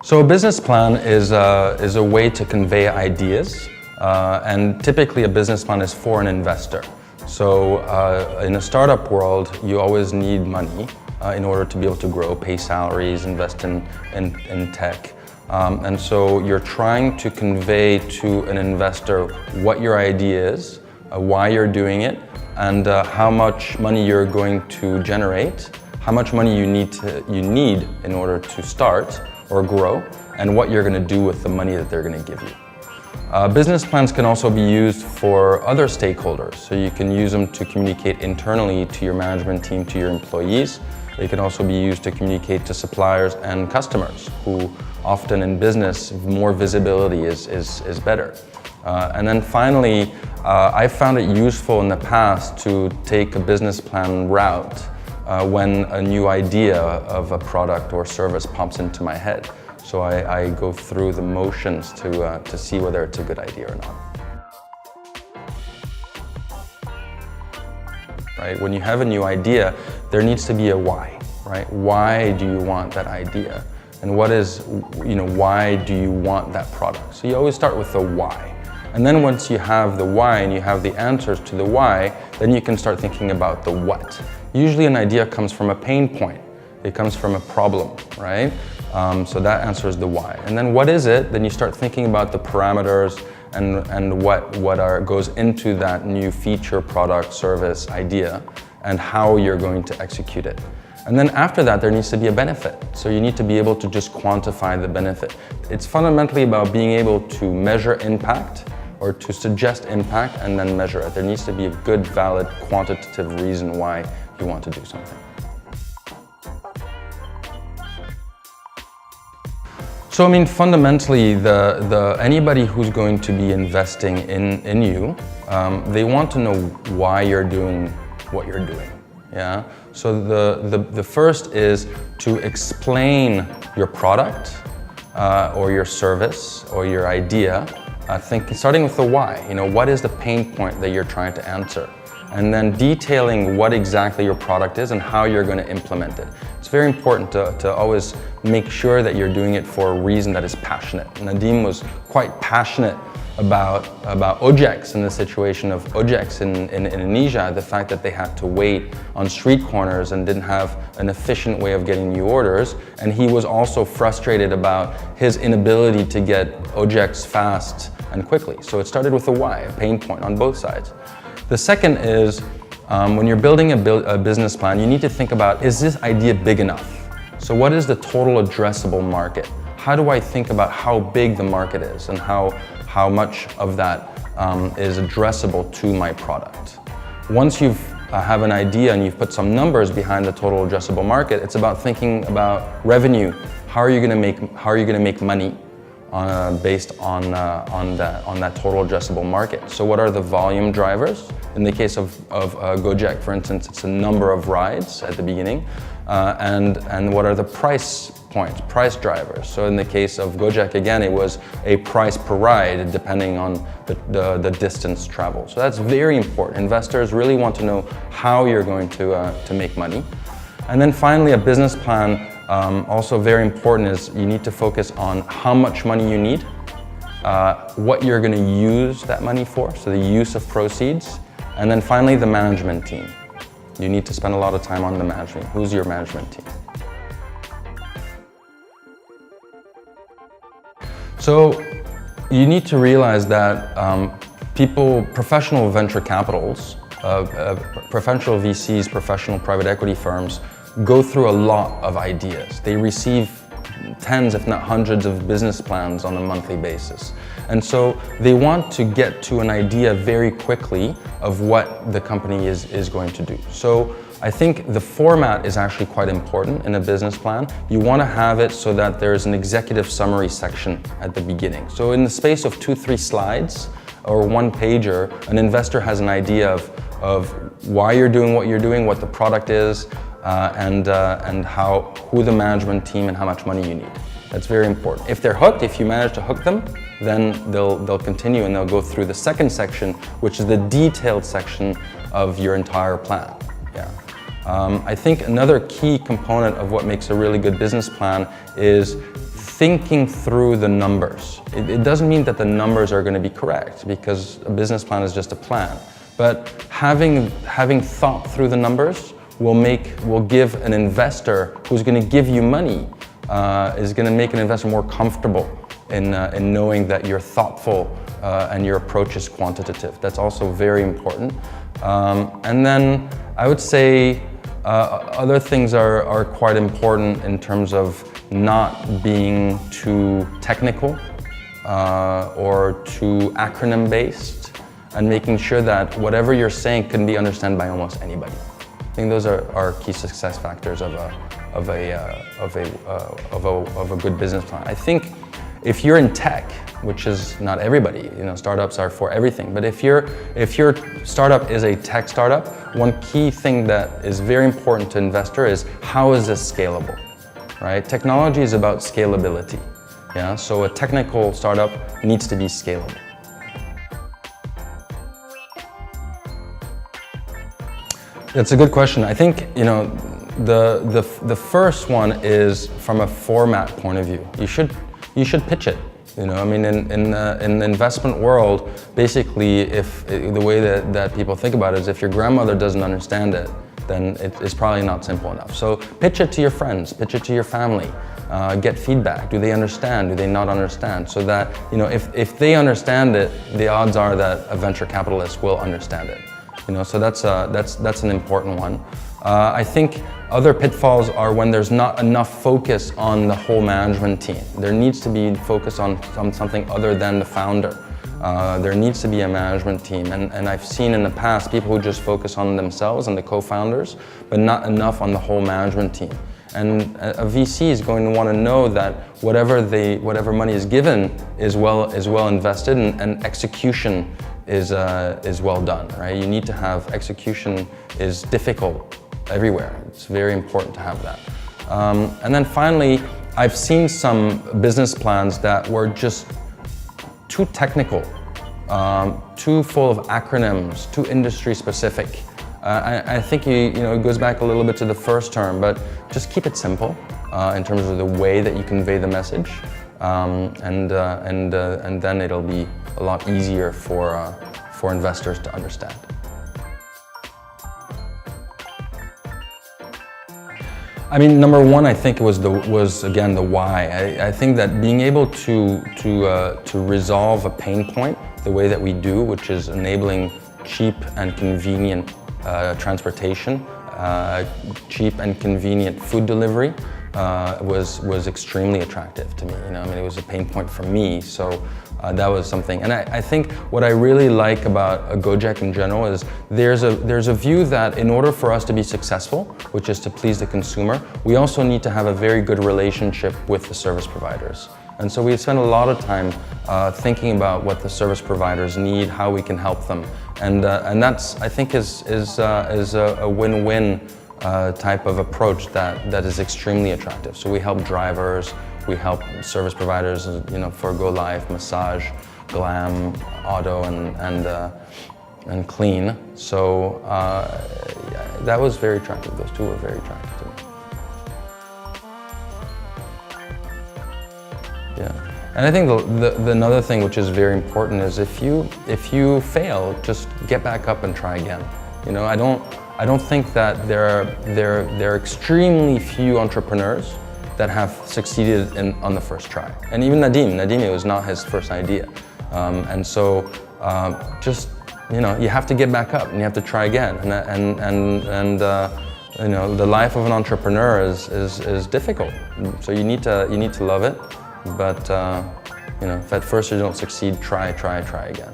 So a business plan is a way to convey ideas, and typically a business plan is for an investor. So in a startup world, you always need money in order to be able to grow, pay salaries, invest in tech. And so you're trying to convey to an investor what your idea is, why you're doing it, and how much money you're going to generate, how much money you need in order to start or grow, and what you're going to do with the money that they're going to give you. Business plans can also be used for other stakeholders. So you can use them to communicate internally to your management team, to your employees. They can also be used to communicate to suppliers and customers, who often in business, more visibility is better. And then finally, I found it useful in the past to take a business plan route when a new idea of a product or service pops into my head. So I go through the motions to see whether it's a good idea or not. Right? When you have a new idea, there needs to be a why, right? Why do you want that idea? And why do you want that product? So you always start with the why. And then once you have the why and you have the answers to the why, then you can start thinking about the what. Usually an idea comes from a pain point. It comes from a problem, right? So that answers the why. And then what is it? Then you start thinking about the parameters and what goes into that new feature, product, service, idea, and how you're going to execute it. And then after that, there needs to be a benefit. So you need to be able to just quantify the benefit. It's fundamentally about being able to measure impact or to suggest impact and then measure it. There needs to be a good, valid, quantitative reason why you want to do something. So I mean, fundamentally, anybody who's going to be investing in you, they want to know why you're doing what you're doing. Yeah. So the first is to explain your product or your service or your idea. Starting with the why. What is the pain point that you're trying to answer? And then detailing what exactly your product is and how you're going to implement it. It's very important to always make sure that you're doing it for a reason that is passionate. Nadim was quite passionate about OJEKs and the situation of OJEKs in Indonesia, the fact that they had to wait on street corners and didn't have an efficient way of getting new orders. And he was also frustrated about his inability to get OJEKs fast and quickly. So it started with a why, a pain point on both sides. The second is, when you're building a business plan, you need to think about, is this idea big enough? So what is the total addressable market? How do I think about how big the market is and how much of that is addressable to my product? Once you have an idea and you've put some numbers behind the total addressable market, it's about thinking about revenue. How are you going to make money based on that total addressable market? So what are the volume drivers? In the case of Go-JEK, for instance, it's a number of rides at the beginning, and what are the price points, price drivers? So in the case of Go-JEK, again, it was a price per ride depending on the distance traveled. So that's very important. Investors really want to know how you're going to make money. And then finally, a business plan, also very important, is you need to focus on how much money you need, what you're going to use that money for, so the use of proceeds, and then finally the management team. You need to spend a lot of time on the management. Who's your management team? So you need to realize that professional venture capitals, professional VCs, professional private equity firms go through a lot of ideas. They receive tens, if not hundreds, of business plans on a monthly basis. And so they want to get to an idea very quickly of what the company is going to do. So I think the format is actually quite important in a business plan. You want to have it so that there's an executive summary section at the beginning. So in the space of 2-3 slides or one pager, an investor has an idea of why you're doing what you're doing, what the product is, and who the management team and how much money you need. That's very important. If they're hooked, if you manage to hook them, then they'll continue and they'll go through the second section, which is the detailed section of your entire plan. Yeah. I think another key component of what makes a really good business plan is thinking through the numbers. It doesn't mean that the numbers are going to be correct, because a business plan is just a plan. But having thought through the numbers will give an investor who's going to give you money, is going to make an investor more comfortable in knowing that you're thoughtful and your approach is quantitative. That's also very important. And then I would say other things are quite important in terms of not being too technical or too acronym based, and making sure that whatever you're saying can be understood by almost anybody. I think those are key success factors of a good business plan. I think if you're in tech, which is not everybody, startups are for everything, but if your startup is a tech startup, one key thing that is very important to investor is how is this scalable, right? Technology is about scalability, yeah? So a technical startup needs to be scalable. That's a good question. I think, the first one is from a format point of view. You should pitch it. In the investment world, basically, if the way that people think about it is if your grandmother doesn't understand it, then it's probably not simple enough. So pitch it to your friends, pitch it to your family, get feedback. Do they understand? Do they not understand? So that, if they understand it, the odds are that a venture capitalist will understand it. So that's an important one. I think other pitfalls are when there's not enough focus on the whole management team. There needs to be focus on something other than the founder. There needs to be a management team, and I've seen in the past people who just focus on themselves and the co-founders, but not enough on the whole management team. And a VC is going to want to know that whatever money is given is well invested, and execution is well done, right? You need to have execution is difficult everywhere. It's very important to have that. And then finally, I've seen some business plans that were just too technical, too full of acronyms, too industry specific. I think it goes back a little bit to the first term, but just keep it simple in terms of the way that you convey the message, and then it'll be a lot easier for investors to understand. Number one, I think was again the why. I think that being able to resolve a pain point the way that we do, which is enabling cheap and convenient transportation, cheap and convenient food delivery, was extremely attractive to me. It was a pain point for me, so that was something. And I think what I really like about GO-JEK in general is there's a view that in order for us to be successful, which is to please the consumer, we also need to have a very good relationship with the service providers. And so we spend a lot of time thinking about what the service providers need, how we can help them, and that's, I think, is a win-win type of approach that is extremely attractive. So we help drivers, we help service providers, for Go Live, massage, glam, auto, and clean. So that was very attractive. Those two were very attractive to me. Yeah, and I think another thing which is very important is if you fail, just get back up and try again. I don't think that there are extremely few entrepreneurs that have succeeded on the first try. And even Nadim, it was not his first idea. And so just, you have to get back up and you have to try again. And the life of an entrepreneur is difficult. So you need to love it. But if at first you don't succeed, try again.